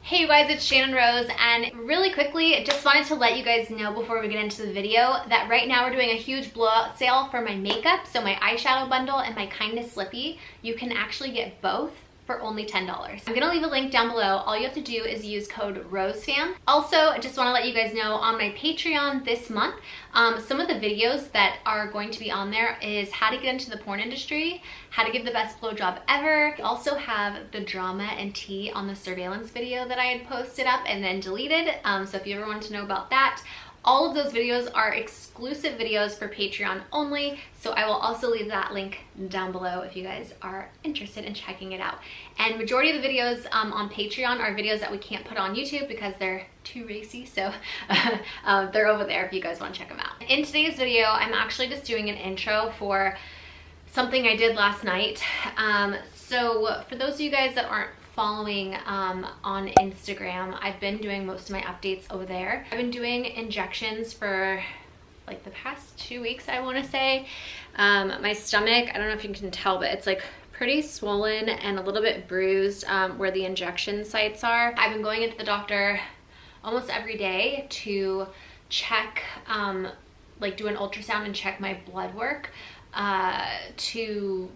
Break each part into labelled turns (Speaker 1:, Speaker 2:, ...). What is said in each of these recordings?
Speaker 1: Hey you guys, it's Channon Rose, and really quickly, just wanted to let you guys know before we get into the video that right now we're doing a huge blowout sale for my makeup. So my eyeshadow bundle and my Kindness Slippy, you can actually get both for only $10. I'm gonna leave a link down below. All you have to do is use code ROSEFAM. Also, I just wanna let you guys know on my Patreon this month, some of the videos that are going to be on there is how to get into the porn industry, how to give the best blowjob ever. We also have the drama and tea on the surveillance video that I had posted up and then deleted. So if you ever want to know about that, all of those videos are exclusive videos for Patreon only, so I will also leave that link down below if you guys are interested in checking it out. And majority of the videos on Patreon are videos that we can't put on YouTube because they're too racy, so they're over there if you guys want to check them out. In today's video, I'm actually just doing an intro for something I did last night. So for those of you guys that aren't following on Instagram, I've been doing most of my updates over there. I've been doing injections for like the past 2 weeks, I want to say. My stomach, I don't know if you can tell, but it's like pretty swollen and a little bit bruised where the injection sites are. I've been going into the doctor almost every day to check, like do an ultrasound and check my blood work to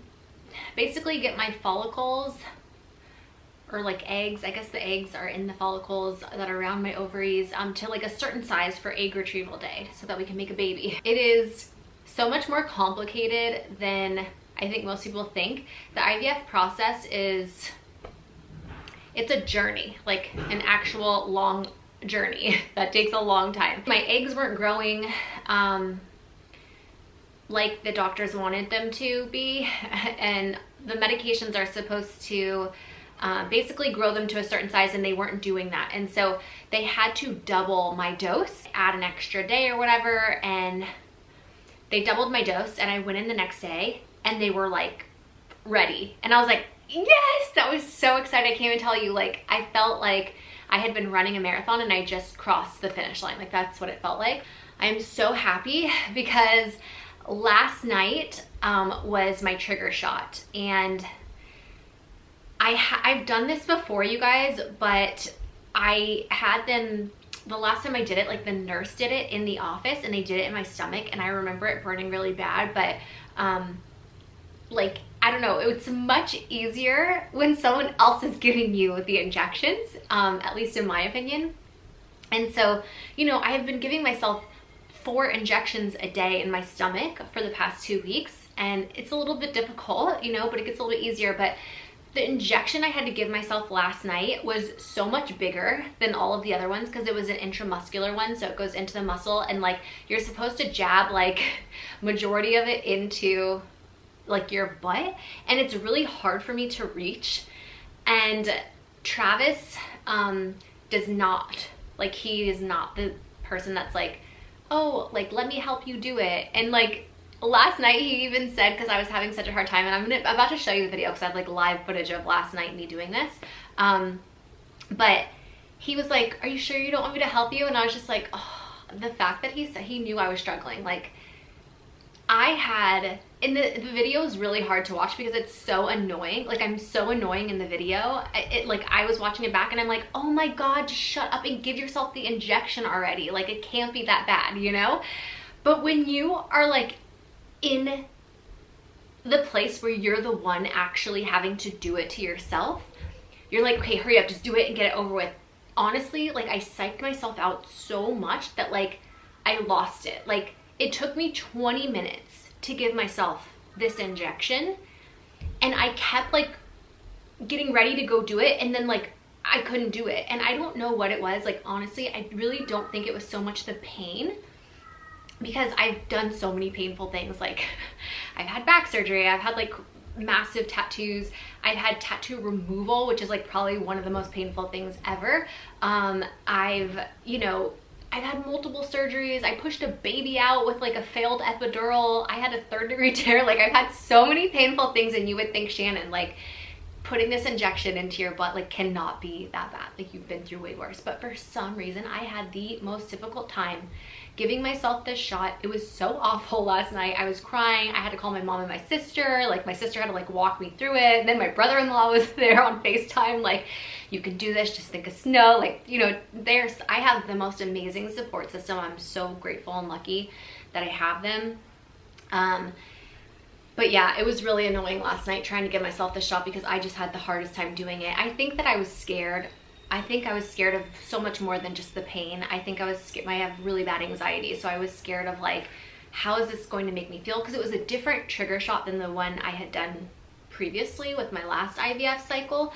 Speaker 1: basically get my follicles, or like eggs, I guess the eggs are in the follicles that are around my ovaries, to like a certain size for egg retrieval day so that we can make a baby. It is so much more complicated than I think most people think. The IVF process it's a journey, like an actual long journey that takes a long time. My eggs weren't growing like the doctors wanted them to be, and the medications are supposed to basically grow them to a certain size, and they weren't doing that. And so they had to double my dose, add an extra day or whatever, and they doubled my dose, and I went in the next day and they were like ready. And I was like, yes, that was so excited. I can't even tell you, like I felt like I had been running a marathon and I just crossed the finish line. Like that's what it felt like. I am so happy because last night was my trigger shot, and I've done this before, you guys, but I had them, the last time I did it, like the nurse did it in the office and they did it in my stomach, and I remember it burning really bad, but like, I don't know, it's much easier when someone else is giving you the injections, at least in my opinion. And so, you know, I have been giving myself 4 injections a day in my stomach for the past 2 weeks, and it's a little bit difficult, you know, but it gets a little bit easier. But the injection I had to give myself last night was so much bigger than all of the other ones because it was an intramuscular one, so it goes into the muscle, and like you're supposed to jab like majority of it into like your butt, and it's really hard for me to reach. And Travis does not, like, he is not the person that's like, oh, like let me help you do it. And like last night he even said, because I was having such a hard time, and I'm about to show you the video because I have like live footage of last night me doing this, but he was like, are you sure you don't want me to help you? And I was just like, oh, the fact that he said he knew I was struggling. Like I had, in the video is really hard to watch because it's so annoying. Like I'm so annoying in the video. Like I was watching it back and I'm like, oh my God, just shut up and give yourself the injection already. Like it can't be that bad, you know? But when you are like in the place where you're the one actually having to do it to yourself, you're like, okay, hurry up, just do it and get it over with. Honestly, like I psyched myself out so much that like I lost it. Like it took me 20 minutes to give myself this injection, and I kept like getting ready to go do it, and then like I couldn't do it. And I don't know what it was. Like honestly, I really don't think it was so much the pain, because I've done so many painful things. Like I've had back surgery, I've had like massive tattoos, I've had tattoo removal, which is like probably one of the most painful things ever. I've had multiple surgeries. I pushed a baby out with like a failed epidural. I had a 3rd-degree tear. Like I've had so many painful things, and you would think, Shannon, like putting this injection into your butt like cannot be that bad. Like you've been through way worse. But for some reason, I had the most difficult time giving myself this shot. It was so awful last night. I was crying. I had to call my mom and my sister. Like my sister had to like walk me through it. And then my brother-in-law was there on FaceTime. Like you can do this, just think of snow. Like, you know, I have the most amazing support system. I'm so grateful and lucky that I have them. But yeah, it was really annoying last night trying to give myself the shot because I just had the hardest time doing it. I think that I was scared. I think I was scared of so much more than just the pain. I think I was scared. I have really bad anxiety, so I was scared of like, how is this going to make me feel? Because it was a different trigger shot than the one I had done previously with my last IVF cycle.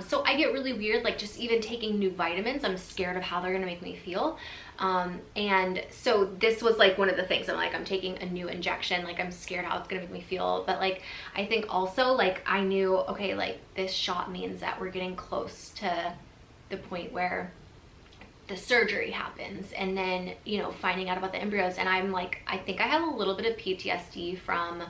Speaker 1: So I get really weird, like just even taking new vitamins, I'm scared of how they're gonna make me feel. And so this was like one of the things. I'm taking a new injection, like I'm scared how it's gonna make me feel. But like, I think also like I knew, okay, like this shot means that we're getting close to the point where the surgery happens, and then, you know, finding out about the embryos. And I'm like, I think I have a little bit of PTSD from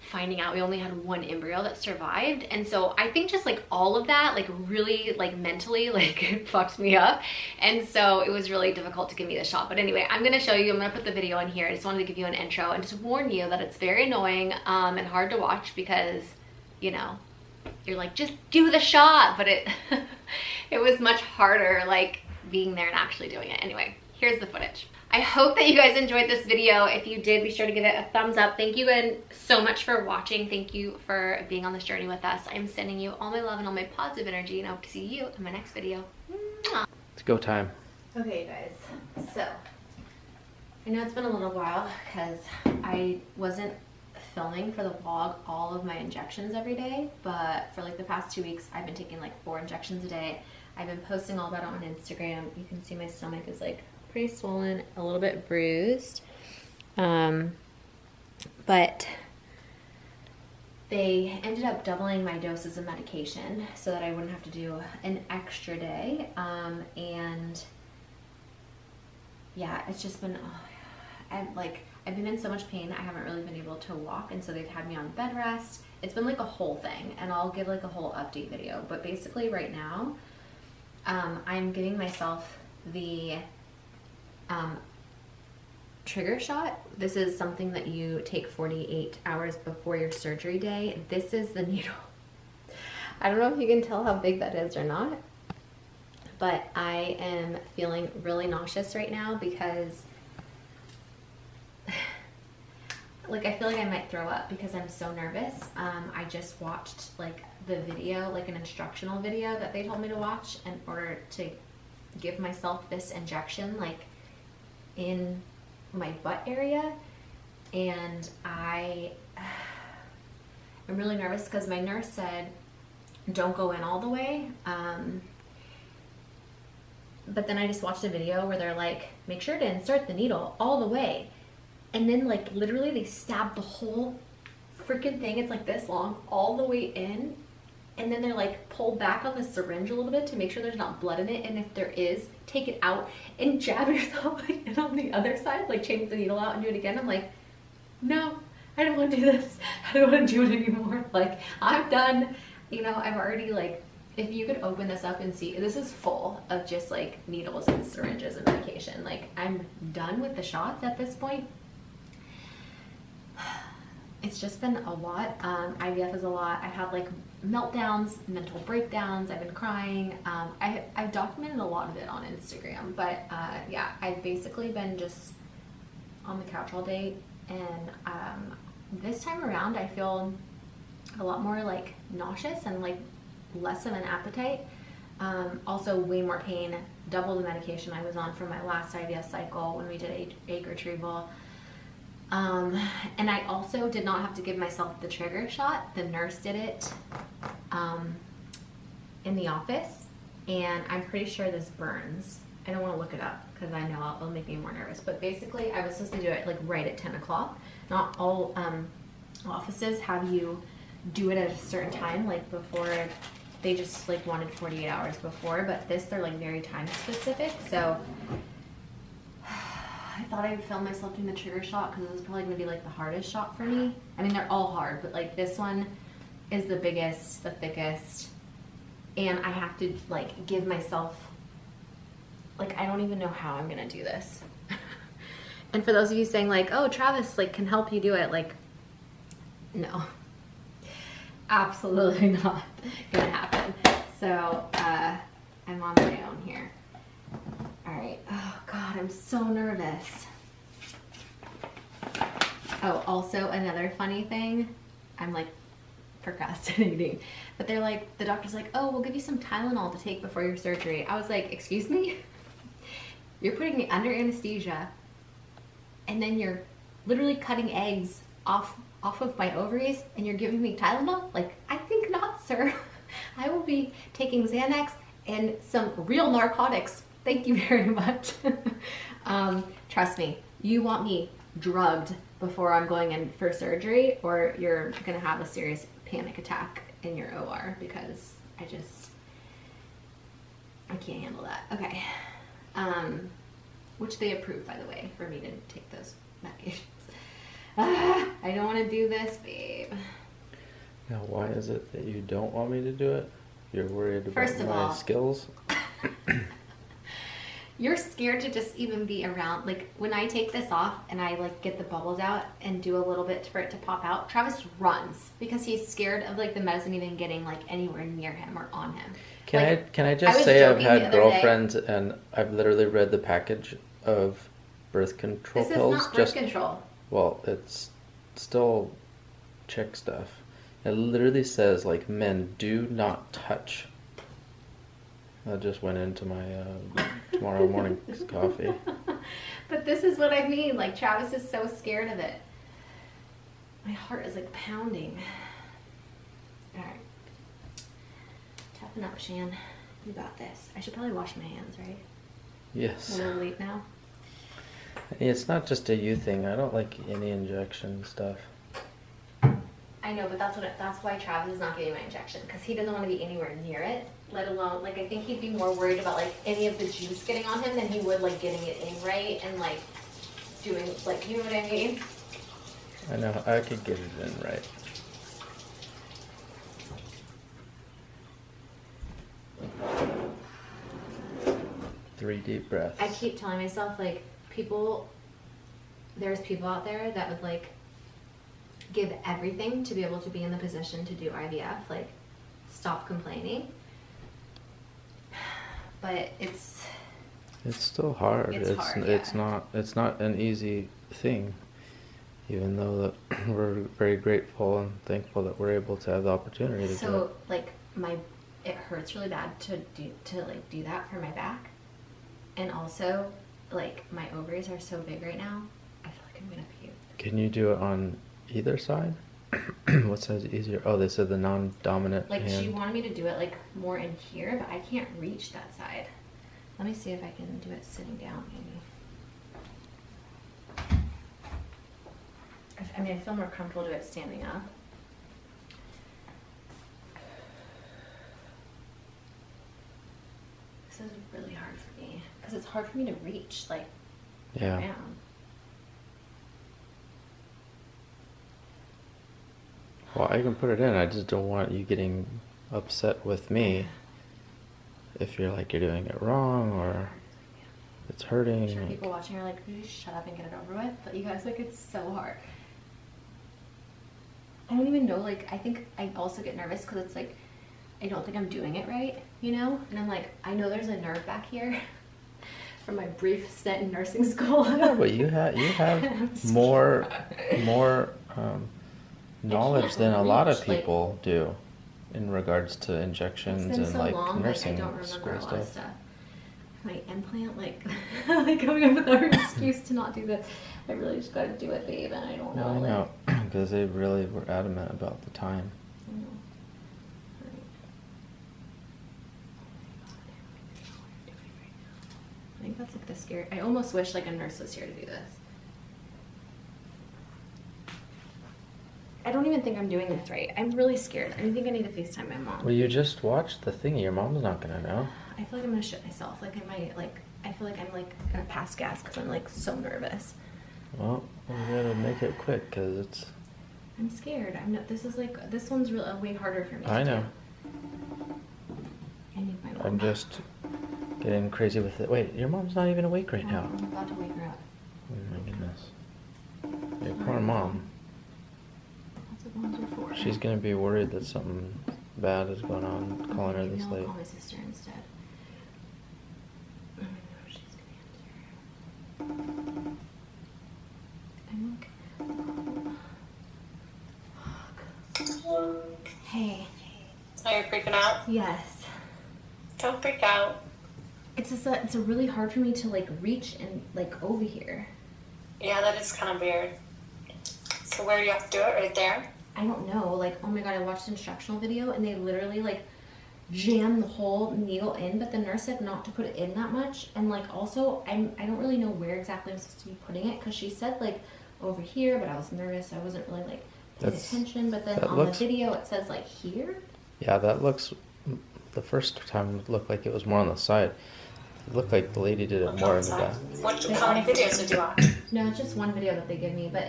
Speaker 1: finding out we only had one embryo that survived. And so I think just like all of that, like really like mentally, like it fucked me up. And so it was really difficult to give me the shot. But anyway, I'm gonna show you, I'm gonna put the video in here. I just wanted to give you an intro and just warn you that it's very annoying and hard to watch because, you know, you're like, just do the shot. But it, it was much harder like being there and actually doing it. Anyway, here's the footage. I hope that you guys enjoyed this video. If you did, be sure to give it a thumbs up. Thank you again so much for watching. Thank you for being on this journey with us. I'm sending you all my love and all my positive energy, and I hope to see you in my next video. Mwah.
Speaker 2: It's go time.
Speaker 1: Okay, guys. So, I know it's been a little while because I wasn't filming for the vlog all of my injections every day, but for like the past 2 weeks, I've been taking like 4 injections a day. I've been posting all about it on Instagram. You can see my stomach is like pretty swollen, a little bit bruised, but they ended up doubling my doses of medication so that I wouldn't have to do an extra day. And yeah, it's just been, I've been in so much pain, I haven't really been able to walk, and so they've had me on bed rest. It's been like a whole thing, and I'll give like a whole update video. But basically right now, I'm giving myself the trigger shot. This is something that you take 48 hours before your surgery day. This is the needle. I don't know if you can tell how big that is or not, but I am feeling really nauseous right now because like I feel like I might throw up because I'm so nervous. I just watched like the video, like an instructional video that they told me to watch in order to give myself this injection like in my butt area, and I'm really nervous because my nurse said don't go in all the way, but then I just watched a video where they're like, make sure to insert the needle all the way, and then like literally they stabbed the whole freaking thing, it's like this long, all the way in, and then they're like, pull back on the syringe a little bit to make sure there's not blood in it, and if there is, take it out and jab yourself like, in on the other side, like change the needle out and do it again. I'm like, no, I don't want to do this. I don't want to do it anymore. Like, I'm done. You know, I've already like, if you could open this up and see, this is full of just like needles and syringes and medication. Like, I'm done with the shots at this point. It's just been a lot. IVF is a lot. I've had like meltdowns, mental breakdowns. I've been crying. I've documented a lot of it on Instagram, but yeah, I've basically been just on the couch all day. And this time around, I feel a lot more like nauseous and like less of an appetite. Also way more pain, double the medication I was on for my last IVF cycle when we did egg retrieval. And I also did not have to give myself the trigger shot. The nurse did it in the office, and I'm pretty sure this burns. I don't want to look it up because I know it'll make me more nervous, but basically I was supposed to do it like right at 10 o'clock. Not all offices have you do it at a certain time, like before. They just like wanted 48 hours before, but this, they're like very time specific. So I thought I would film myself doing the trigger shot because it was probably going to be like the hardest shot for me. I mean, they're all hard, but like this one is the biggest, the thickest, and I have to like give myself, like, I don't even know how I'm going to do this. And for those of you saying like, oh, Travis like can help you do it, like, no, absolutely not going to happen. So I'm on my own here. All right. Oh God, I'm so nervous. Oh, also another funny thing, I'm like procrastinating, but they're like, the doctor's like, oh, we'll give you some Tylenol to take before your surgery. I was like, excuse me? You're putting me under anesthesia and then you're literally cutting eggs off of my ovaries and you're giving me Tylenol? Like, I think not, sir. I will be taking Xanax and some real narcotics. Thank you very much. Trust me, you want me drugged before I'm going in for surgery, or you're gonna have a serious panic attack in your OR, because I can't handle that. Okay. Which they approved, by the way, for me to take those medications. I don't want to do this, babe.
Speaker 2: Now, why is it that you don't want me to do it? You're worried about my skills?
Speaker 1: You're scared to just even be around. Like, when I take this off and I like get the bubbles out and do a little bit for it to pop out, Travis runs because he's scared of like the medicine even getting like anywhere near him or on him.
Speaker 2: Can I just say I've had girlfriends and I've literally read the package of birth control pills.
Speaker 1: This is not birth control.
Speaker 2: Well, it's still chick stuff. It literally says like, men do not touch. That just went into my tomorrow morning's coffee.
Speaker 1: But this is what I mean. Like, Travis is so scared of it. My heart is like pounding. All right. Toughen up, Shan. You got this. I should probably wash my hands, right?
Speaker 2: Yes.
Speaker 1: A little late now.
Speaker 2: It's not just a you thing. I don't like any injection stuff.
Speaker 1: I know, but that's why Travis is not getting my injection, because he doesn't want to be anywhere near it. Let alone, like, I think he'd be more worried about like any of the juice getting on him than he would like getting it in right and like doing, like, you know what I mean?
Speaker 2: I know, I could get it in right. Three deep breaths.
Speaker 1: I keep telling myself, like, there's people out there that would like give everything to be able to be in the position to do IVF, like, stop complaining. But it's
Speaker 2: still hard.
Speaker 1: It's hard, yeah.
Speaker 2: It's not an easy thing, even though that we're very grateful and thankful that we're able to have the opportunity to do it.
Speaker 1: So like it hurts really bad to do that for my back, and also like my ovaries are so big right now. I feel like I'm gonna puke.
Speaker 2: Can you do it on either side? What side's easier? Oh, they said the non-dominant
Speaker 1: Like,
Speaker 2: hand.
Speaker 1: she wanted me to do it like more in here, but I can't reach that side. Let me see if I can do it sitting down, maybe. I mean, I feel more comfortable doing it standing up. This is really hard for me because it's hard for me to reach, like, around.
Speaker 2: Well, I can put it in. I just don't want you getting upset with me if you're like you're doing it wrong or it's hurting.
Speaker 1: I'm sure people watching are like, "Could you shut up and get it over with?" But you guys, like, it's so hard. I don't even know. Like, I think I also get nervous because it's like I don't think I'm doing it right, you know. And I'm like, I know there's a nerve back here from my brief stint in nursing school.
Speaker 2: Yeah, but you have more knowledge than a lot of people do in regards to injections and like nursing school stuff.
Speaker 1: My implant, like, like coming up with every excuse to not do this. I really just got to do it, babe, and I don't know.
Speaker 2: I know, because they really were adamant about the time.
Speaker 1: I know. I think that's like the scary. I almost wish like a nurse was here to do this. I don't even think I'm doing this right. I'm really scared. I think I need to FaceTime my mom.
Speaker 2: Well, you just watched the thingy. Your mom's not gonna know.
Speaker 1: I feel like I'm gonna shit myself. Like, I might, like, I feel like I'm like gonna pass gas because I'm like so nervous.
Speaker 2: Well, we gotta make it quick because it's.
Speaker 1: I'm scared. I'm not. This is like, this one's really way harder for me.
Speaker 2: I know.
Speaker 1: I need my mom.
Speaker 2: I'm just getting crazy with it. Wait, your mom's not even awake right now.
Speaker 1: I'm about to wake her up.
Speaker 2: Oh my goodness. Your poor mom.
Speaker 1: That's what moms are for.
Speaker 2: She's gonna be worried that something bad is going on calling her this
Speaker 1: I'll
Speaker 2: late?
Speaker 1: call my sister instead. I don't know if she's gonna answer. Hey.
Speaker 3: Are you freaking out?
Speaker 1: Yes.
Speaker 3: Don't freak out.
Speaker 1: It's just it's a really hard for me to like reach and like over here.
Speaker 3: Yeah, that is kind of weird. So where do you have to do it? Right there?
Speaker 1: I don't know. Like, oh my god, I watched an instructional video and they literally like jam the whole needle in, but the nurse said not to put it in that much. And like also, I don't really know where exactly I'm supposed to be putting it because she said like over here, but I was nervous. I wasn't really like paying attention. But then on the video it says like here.
Speaker 2: Yeah, that looks. The first time it looked like it was more on the side. It looked like the lady did it more in the back.
Speaker 3: How many videos did you watch?
Speaker 1: No, it's just one video that they give me, but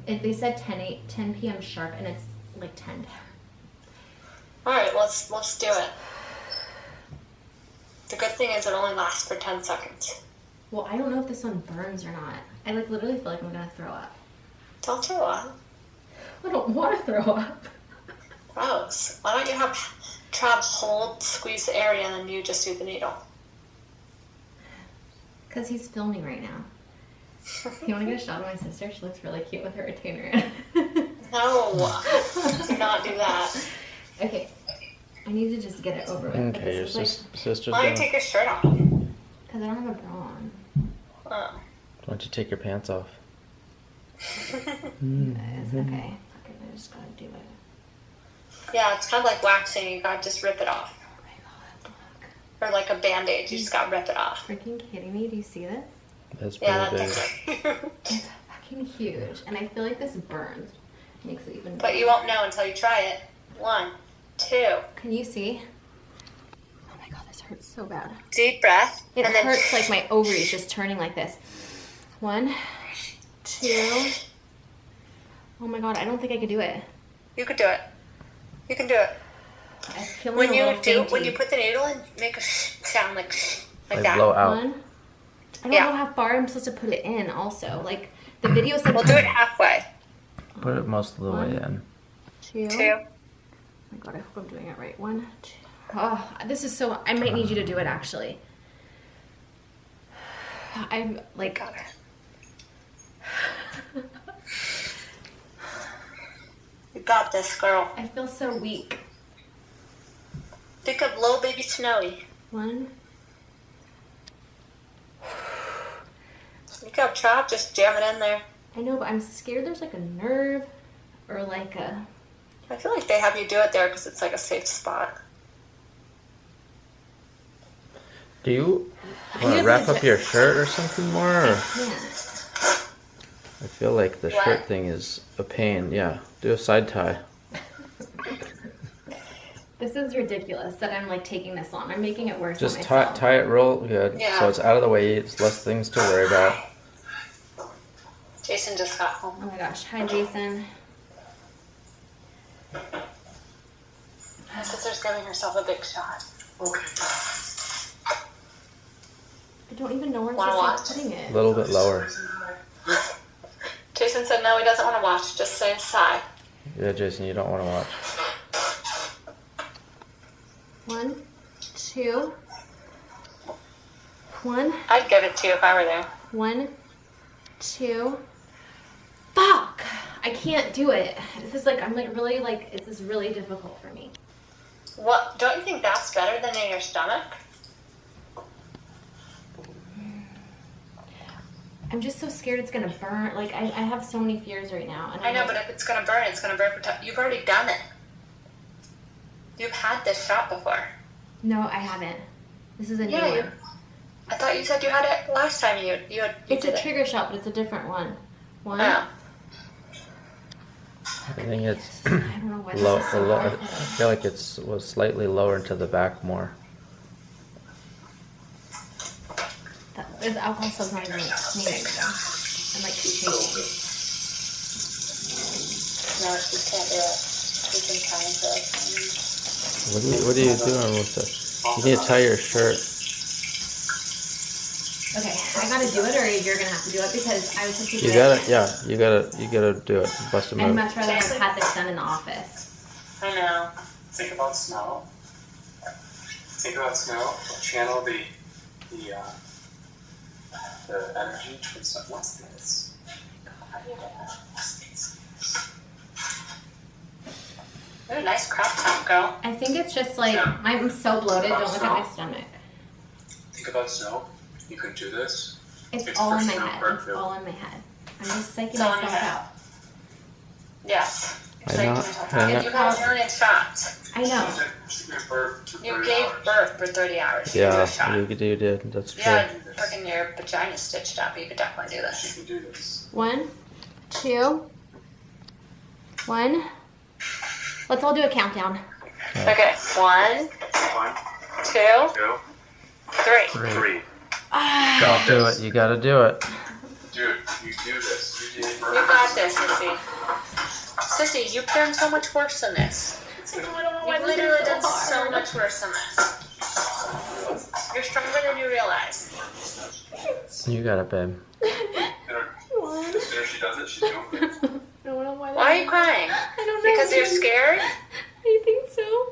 Speaker 1: they said 10 p.m. sharp, and it's like 10.
Speaker 3: All right, let's do it. The good thing is it only lasts for 10 seconds.
Speaker 1: Well, I don't know if this one burns or not. I like literally feel like I'm gonna throw up.
Speaker 3: Don't throw up.
Speaker 1: I don't want to throw up.
Speaker 3: Gross. Why don't you have Trav hold, squeeze the area, and then you just do the needle?
Speaker 1: Because he's filming right now. You want to get a shot of my sister? She looks really cute with her retainer in.
Speaker 3: No, do not do that.
Speaker 1: Okay, I need to just get it over with.
Speaker 2: Okay, your sister's
Speaker 3: Why don't you take your shirt off?
Speaker 1: Because I don't have a bra on.
Speaker 3: Oh.
Speaker 2: Why don't you take your pants off?
Speaker 1: It's okay. Fuck it, I just gotta do it.
Speaker 3: Yeah, it's kind of like waxing. You gotta just rip it off.
Speaker 1: Oh my god, look.
Speaker 3: Or like a band-aid. You just gotta rip it off.
Speaker 1: Freaking kidding me? Do you see this?
Speaker 2: That's pretty
Speaker 3: Yeah,
Speaker 2: big.
Speaker 3: that's huge.
Speaker 1: It's fucking huge. And I feel like this burns. Makes it even
Speaker 3: But you won't know until you try it. 1, 2.
Speaker 1: Can you see? Oh my god, this hurts so bad.
Speaker 3: Deep breath.
Speaker 1: It
Speaker 3: and then
Speaker 1: hurts like my ovaries just turning like this. 1, 2. Oh my god, I don't think I could do it.
Speaker 3: You could do it. You can do it.
Speaker 1: I feel
Speaker 3: When
Speaker 1: a little fainty.
Speaker 3: when you put the needle in, make a sound like that.
Speaker 2: Blow out.
Speaker 1: 1. I don't know how far I'm supposed to put it in also. Like, the video said...
Speaker 3: We'll do it halfway.
Speaker 2: Put it most of the way in.
Speaker 1: 2.
Speaker 3: 2.
Speaker 1: Oh my god, I hope I'm doing it right. 1, 2. Oh, this is so... I might need you to do it, actually. I'm, like...
Speaker 3: Got it. You got this, girl.
Speaker 1: I feel so weak.
Speaker 3: Think of little baby Snowy.
Speaker 1: 1.
Speaker 3: You got Trav, just jam it in there.
Speaker 1: I know, but I'm scared there's like a nerve or like a...
Speaker 3: I feel like they have you do it there because it's like a safe spot.
Speaker 2: Do you want to wrap up your shirt or something more? Or?
Speaker 1: Yeah.
Speaker 2: I feel like the shirt thing is a pain. Yeah, do a side tie.
Speaker 1: This is ridiculous that I'm like taking this long. I'm making it worse.
Speaker 2: Just
Speaker 1: on myself.
Speaker 2: tie it real good
Speaker 3: Yeah.
Speaker 2: so it's out of the way. It's less things to worry about.
Speaker 3: Jason just got home.
Speaker 1: Oh my gosh. Hi, Jason.
Speaker 3: My sister's giving herself a big shot. Okay.
Speaker 1: I don't even know where
Speaker 3: Wanna
Speaker 1: to
Speaker 3: watch?
Speaker 1: start putting it.
Speaker 2: A little bit lower.
Speaker 3: Jason said no, he doesn't want to watch. Just say sigh.
Speaker 2: Yeah, Jason, you don't want to watch.
Speaker 1: 1, 2. 1,
Speaker 3: I'd give it to you if I were there.
Speaker 1: 1, 2. Fuck! I can't do it. This is like, I'm like really like, this is really difficult for me.
Speaker 3: What? Don't you think that's better than in your stomach?
Speaker 1: I'm just so scared it's gonna burn. Like, I have so many fears right now. And
Speaker 3: I know, but if it's gonna burn, it's gonna burn for time. You've already done it. You've had this shot before.
Speaker 1: No, I haven't. This is a new
Speaker 3: Yeah,
Speaker 1: one.
Speaker 3: I thought you said you had it last time you
Speaker 1: It's
Speaker 3: did
Speaker 1: a
Speaker 3: it.
Speaker 1: trigger shot, but it's a different one. 1.
Speaker 3: Oh.
Speaker 2: I think it's
Speaker 1: I don't know what
Speaker 2: low.
Speaker 1: this is so
Speaker 2: I
Speaker 1: hard.
Speaker 2: feel like it was slightly lower into the back more.
Speaker 1: The alcohol stuff's not even like clean. I'm like shaking.
Speaker 3: No, she can't do it. She's been trying to.
Speaker 2: What are you doing with it? You need to tie your shirt.
Speaker 1: Okay, I gotta do it, or you're gonna have to do it because I was supposed to do
Speaker 2: You
Speaker 1: it.
Speaker 2: gotta, yeah, you gotta do it. Bust a
Speaker 1: I'd
Speaker 2: move.
Speaker 1: much rather have had this done in the office.
Speaker 3: I know.
Speaker 4: Think about snow. Think about snow. Channel the energy towards snow. What's this? What's this?
Speaker 3: Ooh, nice crop top, girl.
Speaker 1: I think it's just like, I'm so bloated, don't look at my stomach.
Speaker 4: Think about snow. You can do this.
Speaker 1: It's all in my head. It's all in my head. I'm just psyching myself out.
Speaker 3: Yes.
Speaker 2: I know.
Speaker 3: You got a million shots.
Speaker 1: I know.
Speaker 3: You gave birth for 30 hours.
Speaker 2: Yeah, you did. That's true.
Speaker 3: Yeah, freaking your vagina stitched up. You could definitely do this.
Speaker 4: You can do this.
Speaker 1: 1, 2, 1. Let's all do a countdown.
Speaker 3: Okay. 1, 2, 3.
Speaker 4: 3.
Speaker 2: Gotta do it. You gotta do it.
Speaker 4: Dude, you do this. You
Speaker 3: You got this, Sissy. Sissy, you've done so much worse than this. You've literally done so much worse than this. You're stronger than you realize.
Speaker 2: You got it, babe.
Speaker 4: As soon as she does it, she's doing it.
Speaker 3: Why are you crying?
Speaker 1: I don't know.
Speaker 3: Because you're scared?
Speaker 1: I think so.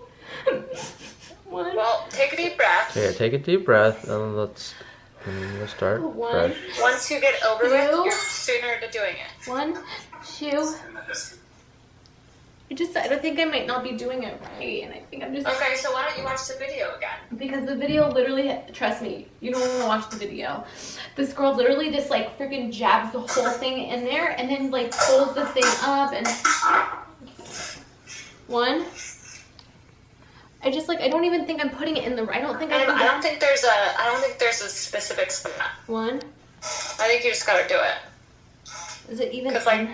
Speaker 1: 1.
Speaker 3: Well, take a deep breath.
Speaker 2: Okay, take a deep breath and let's start
Speaker 1: 1,
Speaker 2: fresh.
Speaker 3: Once you get over it, you're sooner to doing it.
Speaker 1: 1, 2. I don't think I might not be doing it right, and I think I'm just.
Speaker 3: Okay, so why don't you watch the video again?
Speaker 1: Because the video literally, trust me, you don't want to watch the video. This girl literally just like freaking jabs the whole thing in there and then like pulls the thing up and 1. I don't even think I'm putting it in the. I don't think
Speaker 3: I don't think there's a specific spot.
Speaker 1: 1.
Speaker 3: I think you just gotta do it.
Speaker 1: Is it even?
Speaker 3: Because like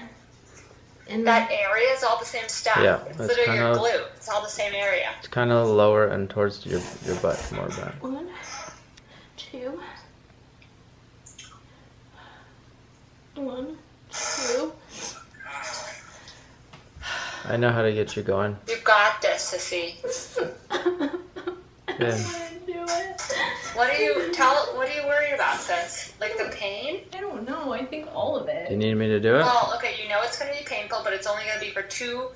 Speaker 1: in
Speaker 3: that area is all the same stuff.
Speaker 2: Yeah,
Speaker 3: it's
Speaker 2: it's
Speaker 3: literally
Speaker 2: kind
Speaker 3: your
Speaker 2: of-
Speaker 3: glute. It's all the same area.
Speaker 2: It's kind of lower and towards your butt more back.
Speaker 1: 1, 2. 1, 2.
Speaker 2: I know how to get you going.
Speaker 3: You got this, Sissy.
Speaker 2: Yeah.
Speaker 1: Do it.
Speaker 3: What are you worried about, sis? Like the pain?
Speaker 1: I don't know. I think all of
Speaker 2: Do you
Speaker 1: it.
Speaker 2: need me to do it?
Speaker 3: Well, okay, you know it's gonna be painful, but it's only gonna be for 2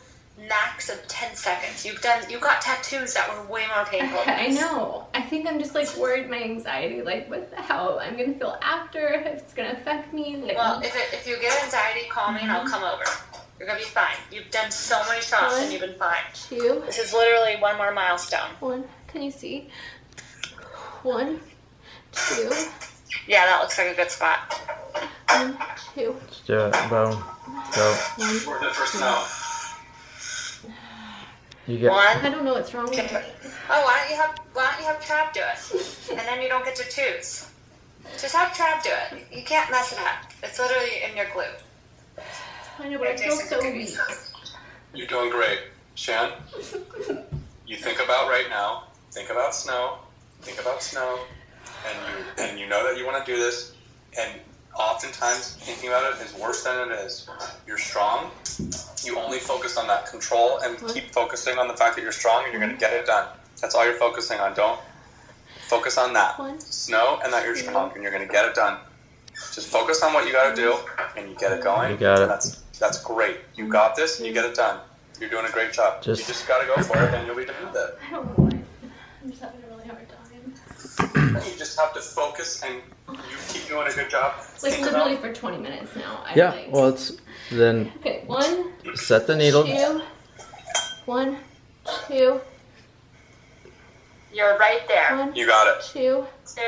Speaker 3: max of 10 seconds. You got tattoos that were way more painful.
Speaker 1: I know. I think I'm just like worried my anxiety, like how I'm gonna feel after, if it's gonna affect me. Like,
Speaker 3: Well, if you get anxiety, call me and I'll come over. You're gonna be fine. You've done so many shots and you've been fine.
Speaker 1: 2.
Speaker 3: This is literally one more milestone.
Speaker 1: 1. Can you see? 1, 2.
Speaker 3: Yeah, that looks like a good spot.
Speaker 1: 1, 2.
Speaker 2: Let's do it, Bo. Go.
Speaker 1: 1.
Speaker 4: Where's it for snow?
Speaker 2: You get.
Speaker 3: 1.
Speaker 1: I don't know what's wrong with me.
Speaker 3: Oh, why don't you have Trav do it? And then you don't get to choose. Just have Trav do it. You can't mess it up. It's literally in your glute.
Speaker 1: I know, but I feel so weak.
Speaker 4: You're doing great. Shan, you think about right now, think about snow, and you know that you want to do this, and oftentimes thinking about it is worse than it is. You're strong. You only focus on that control and keep focusing on the fact that you're strong and you're going to get it done. That's all you're focusing on. Don't focus on that. Snow and that you're strong and you're going to get it done. Just focus on what you got to do and you get it going.
Speaker 2: You got it.
Speaker 4: That's great. You got this and you get it done. You're doing a great job. You just got to go for it and you'll be done with it.
Speaker 1: I don't know why. I'm just having a really hard time.
Speaker 4: You just have to focus and you keep doing a good job.
Speaker 1: Like
Speaker 4: Think
Speaker 1: literally
Speaker 4: about-
Speaker 1: for 20 minutes now.
Speaker 2: Yeah. Well, it's then
Speaker 1: Okay, 1,
Speaker 2: set the needle.
Speaker 1: 2. 1, 2.
Speaker 3: You're right there.
Speaker 1: 1,
Speaker 4: You got it.
Speaker 1: 2.
Speaker 3: 2,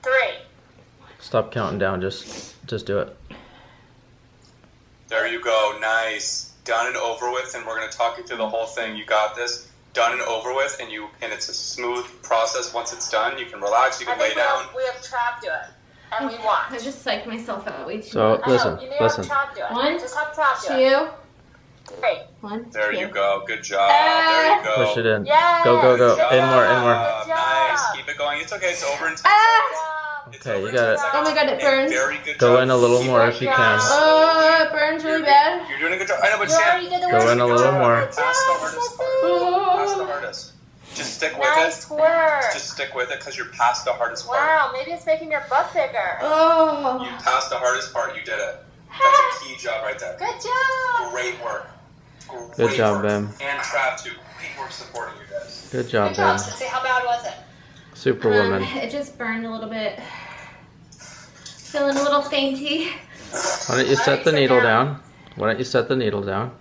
Speaker 3: 3.
Speaker 2: Stop counting down. Just do it.
Speaker 4: There you go. Nice. Done and over with, and we're going to talk you through the whole thing. You got this. Done and over with, and it's a smooth process. Once it's done, you can relax. You can lay down.
Speaker 3: We have Trav do it, and we
Speaker 1: I
Speaker 3: watch.
Speaker 1: just psyched myself out way too
Speaker 2: So
Speaker 1: much.
Speaker 2: listen,
Speaker 3: You need to
Speaker 2: listen.
Speaker 3: have Trav do it.
Speaker 1: 1,
Speaker 3: Just have Trav do it.
Speaker 1: 2.
Speaker 3: 3.
Speaker 1: 1,
Speaker 4: There
Speaker 1: 2.
Speaker 4: you go. Good job. There you go.
Speaker 2: Push it in.
Speaker 3: Yes.
Speaker 2: Go.
Speaker 4: Good job.
Speaker 2: In more.
Speaker 4: Nice. Keep it going. It's okay. It's over in 10 It's
Speaker 2: Okay,
Speaker 4: over
Speaker 2: you
Speaker 4: in
Speaker 2: got
Speaker 4: 10
Speaker 2: it.
Speaker 4: seconds.
Speaker 1: Oh my God, it
Speaker 4: And
Speaker 1: burns.
Speaker 4: Very good
Speaker 2: Go
Speaker 4: job.
Speaker 2: in a little
Speaker 4: Keep
Speaker 2: more
Speaker 4: it
Speaker 2: if you
Speaker 4: going.
Speaker 2: can.
Speaker 1: Oh, it burns really bad.
Speaker 4: You're doing a good job. I know, but
Speaker 3: You already
Speaker 4: Shan,
Speaker 3: did the
Speaker 2: Go
Speaker 3: work.
Speaker 2: in a little more.
Speaker 4: pass the hardest part. Pass the hardest. Just stick with
Speaker 3: Nice
Speaker 4: it.
Speaker 3: work.
Speaker 4: Just stick with it because you're past the hardest part.
Speaker 3: Wow, maybe it's making your butt bigger.
Speaker 1: Oh.
Speaker 4: You passed the hardest part. You did it. That's a key job right there.
Speaker 3: Good job.
Speaker 4: Great work.
Speaker 2: Good job,
Speaker 4: work.
Speaker 2: Bam.
Speaker 4: And Trav too. Great we're supporting you guys.
Speaker 2: Good job,
Speaker 3: Good job,
Speaker 2: babe.
Speaker 3: Sissy. How bad was it?
Speaker 2: Superwoman.
Speaker 1: It just burned a little bit. Feeling a little fainty.
Speaker 2: Why don't you set the needle down? Why don't you set the needle down?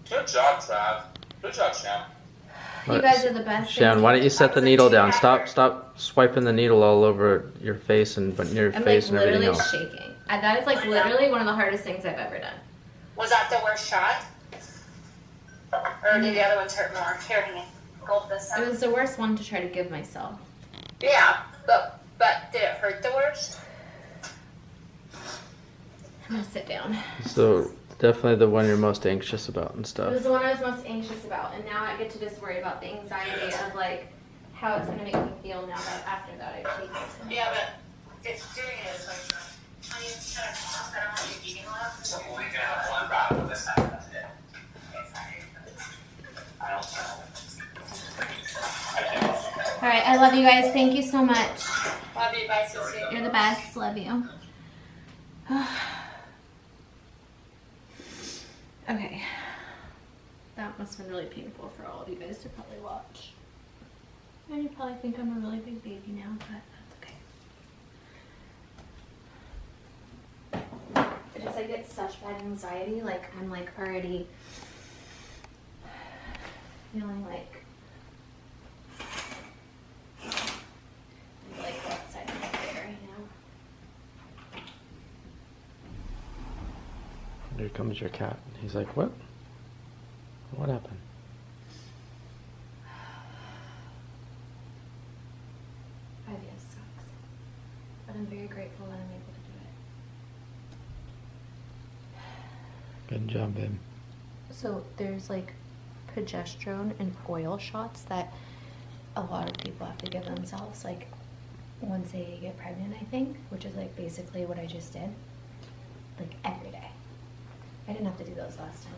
Speaker 4: Good job, Trav. Good job, Champ.
Speaker 1: You guys are the best.
Speaker 2: Shan, why don't you set the needle down? Stop swiping the needle all over your face and near your
Speaker 1: I'm
Speaker 2: face
Speaker 1: like
Speaker 2: and everything
Speaker 1: literally
Speaker 2: else.
Speaker 1: shaking. That is like literally one of the hardest things I've ever done.
Speaker 3: Was that the worst shot? Or did the other ones hurt more? Here, honey. Go with this
Speaker 1: It
Speaker 3: one.
Speaker 1: was the worst one to try to give myself.
Speaker 3: Yeah, but did it hurt the worst?
Speaker 1: I'm gonna sit down.
Speaker 2: So definitely the one you're most anxious about and
Speaker 1: It
Speaker 2: stuff.
Speaker 1: was the one I was most anxious about, and now I get to just worry about the anxiety of like how it's gonna make me feel now that after that I've taken it.
Speaker 3: Yeah, but it's doing it as like, I mean, it's kind of, I don't want you eating a lot.
Speaker 4: So we can have one wrap of this time. That's it. I don't know.
Speaker 1: All right, I love you guys. Thank you so much.
Speaker 3: Love you, bye, Sissy.
Speaker 1: You're the best. Love you. Okay. That must have been really painful for all of you guys to probably watch. And you probably think I'm a really big baby now, but that's okay. I just get such bad anxiety, like I'm like already feeling like go outside and get there right now.
Speaker 2: Here comes your cat. He's like, what? What happened?
Speaker 1: IVF sucks, but I'm very grateful that I'm able to do it.
Speaker 2: Good job, babe.
Speaker 1: So there's like progesterone and oil shots that a lot of people have to give themselves, like once they get pregnant, I think, which is like basically what I just did, like every day. I didn't have to do those last time.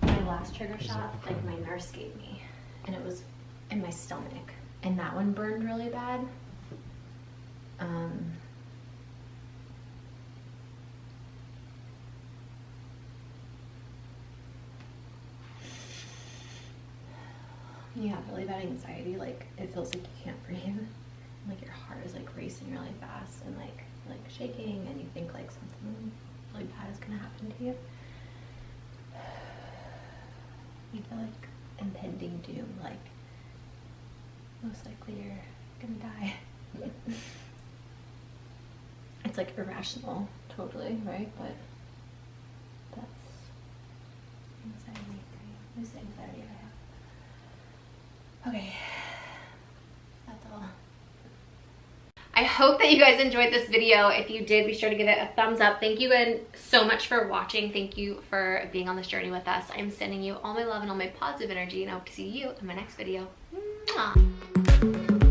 Speaker 1: My last trigger shot, like my nurse gave me, and it was in my stomach, and that one burned really bad. Yeah, really bad anxiety, like it feels like you can't breathe, and, like your heart is like racing really fast and like shaking, and you think like something really bad is gonna happen to you. You feel like impending doom, like most likely you're gonna die. It's like irrational, totally, right? But that's anxiety, right? This anxiety I have. Okay, that's all. I hope that you guys enjoyed this video. If you did, be sure to give it a thumbs up. Thank you again so much for watching. Thank you for being on this journey with us. I'm sending you all my love and all my positive energy, and I hope to see you in my next video. Mwah.